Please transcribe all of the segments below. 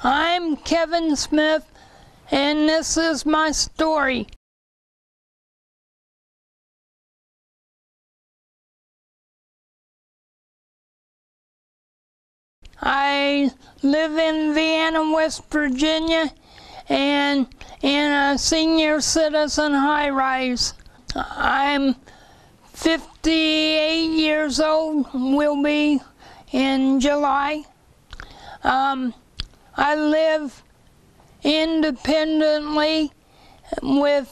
I'm Kevin Smith, and this is my story. I live in Vienna, West Virginia, and in a senior citizen high-rise. I'm 58 years old, will be in July. I live independently with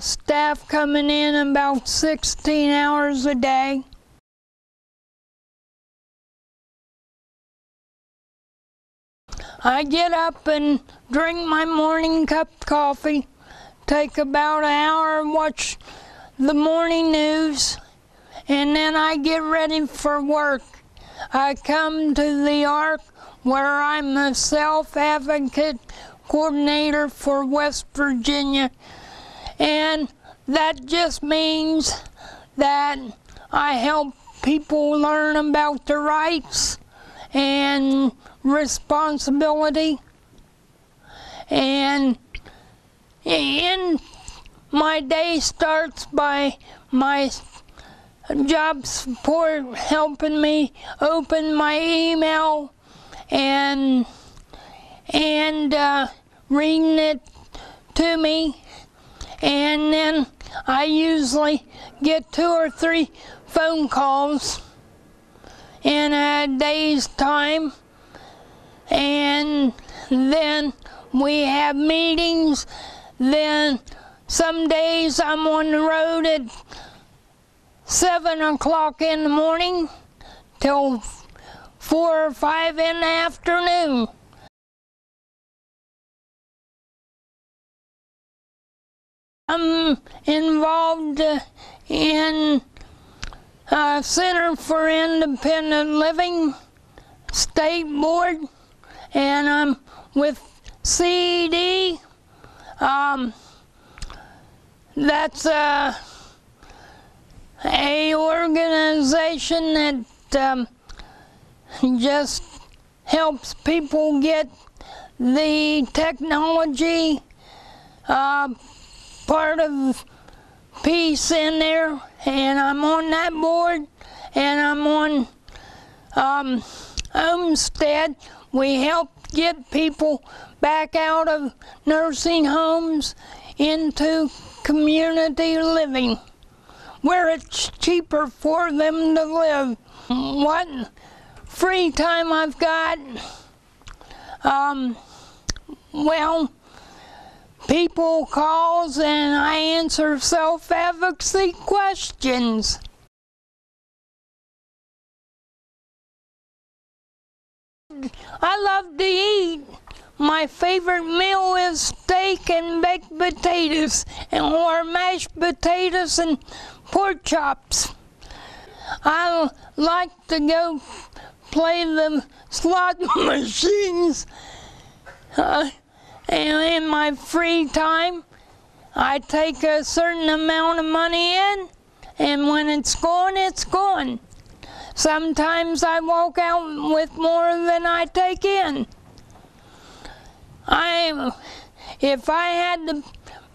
staff coming in about 16 hours a day. I get up and drink my morning cup of coffee, take about an hour and watch the morning news, and then I get ready for work. I come to the ARC, where I'm a self-advocate coordinator for West Virginia, and that just means that I help people learn about their rights and responsibility. And my day starts by my job support helping me open my email and reading it to me, and then I usually get 2 or 3 phone calls in a day's time, and then we have meetings. Then some days I'm on the road at 7 o'clock in the morning till 4 or 5 in the afternoon. I'm involved in Center for Independent Living State Board, and I'm with CED. That's a organization that just helps people get the technology part of peace in there, and I'm on that board, and I'm on Homestead. We help get people back out of nursing homes into community living, where it's cheaper for them to live. What free time I've got, well, people calls and I answer self-advocacy questions. I love to eat. My favorite meal is steak and baked potatoes, or mashed potatoes and pork chops. I like to go play the slot machines, and in my free time I take a certain amount of money in, and when it's gone, it's gone. Sometimes I walk out with more than I take in. If I had to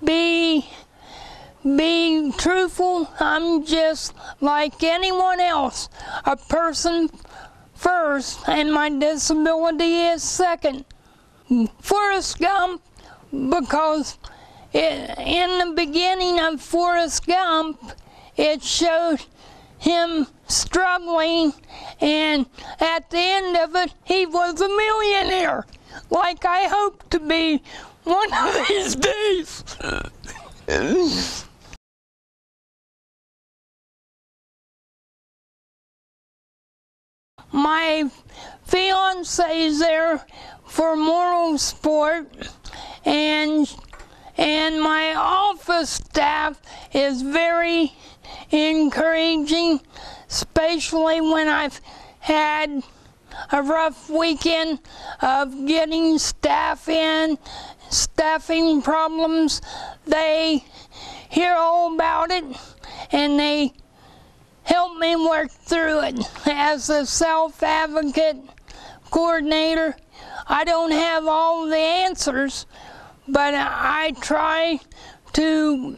be truthful, I'm just like anyone else, a person first, and my disability is second. Forrest Gump, because in the beginning of Forrest Gump, it showed him struggling, and at the end of it, he was a millionaire, like I hope to be one of these days. My fiance is there for moral support, and my office staff is very encouraging, especially when I've had a rough weekend of getting staff in, staffing problems. They hear all about it and they help me work through it. As a self-advocate coordinator. I don't have all the answers, but I try to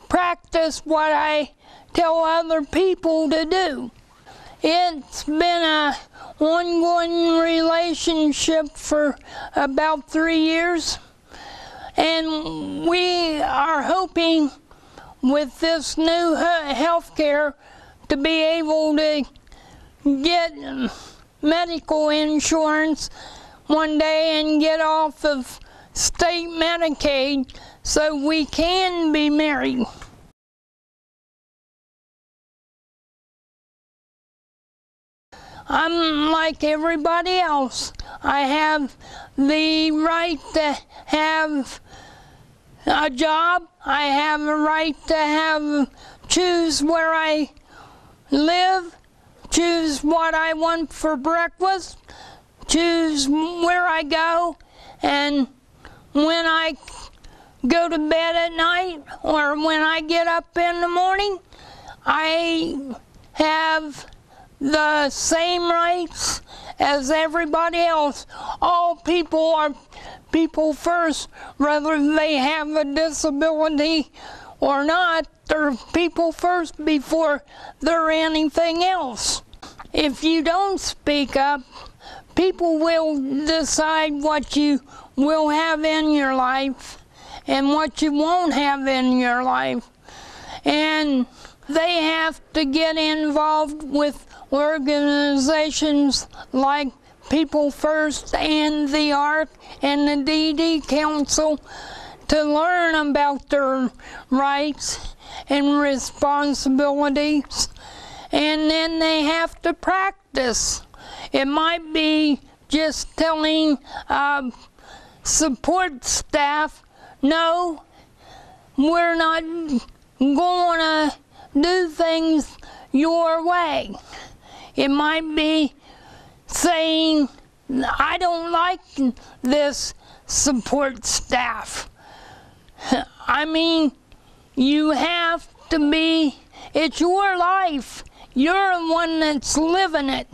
practice what I tell other people to do. It's been an ongoing relationship for about 3 years, and we are hoping with this new health care to be able to get medical insurance one day and get off of state Medicaid so we can be married. I'm like everybody else. I have the right to have a job. I have a right to choose where I live, choose what I want for breakfast, choose where I go, and when I go to bed at night or when I get up in the morning, I have the same rights as everybody else. All people are people first, whether they have a disability or not. They're people first before they're anything else. If you don't speak up, people will decide what you will have in your life and what you won't have in your life. And they have to get involved with organizations like People First and the ARC and the DD Council to learn about their rights and responsibilities, and then they have to practice. It might be just telling support staff, no, we're not going to do things your way. It might be saying, I don't like this support staff. I mean, you have to be, it's your life. You're the one that's living it.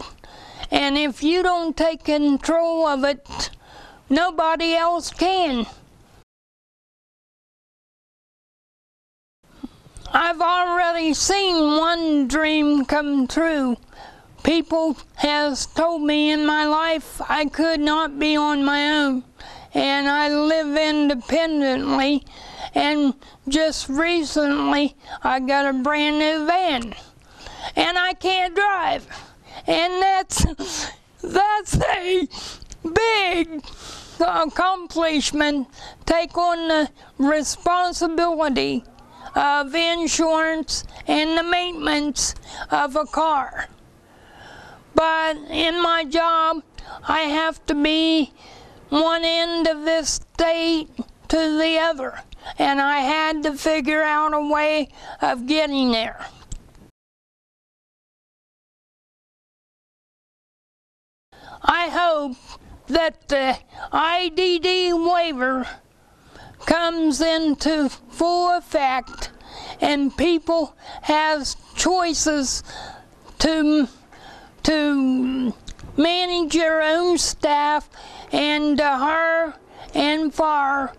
And if you don't take control of it, nobody else can. I've already seen one dream come true. People has told me in my life I could not be on my own, and I live independently, and just recently I got a brand new van, and I can't drive, and that's a big accomplishment. Take on the responsibility of insurance and the maintenance of a car. But in my job, I have to be one end of this state to the other, and I had to figure out a way of getting there. I hope that the IDD waiver comes into full effect and people have choices to manage your own staff and to hire and fire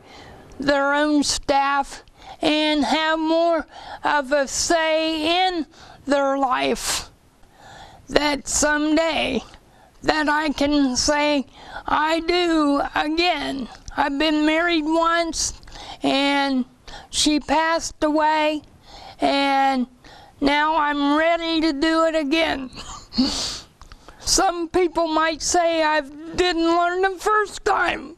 their own staff and have more of a say in their life. That someday that I can say I do again. I've been married once and she passed away, and now I'm ready to do it again. Some people might say I didn't learn the first time.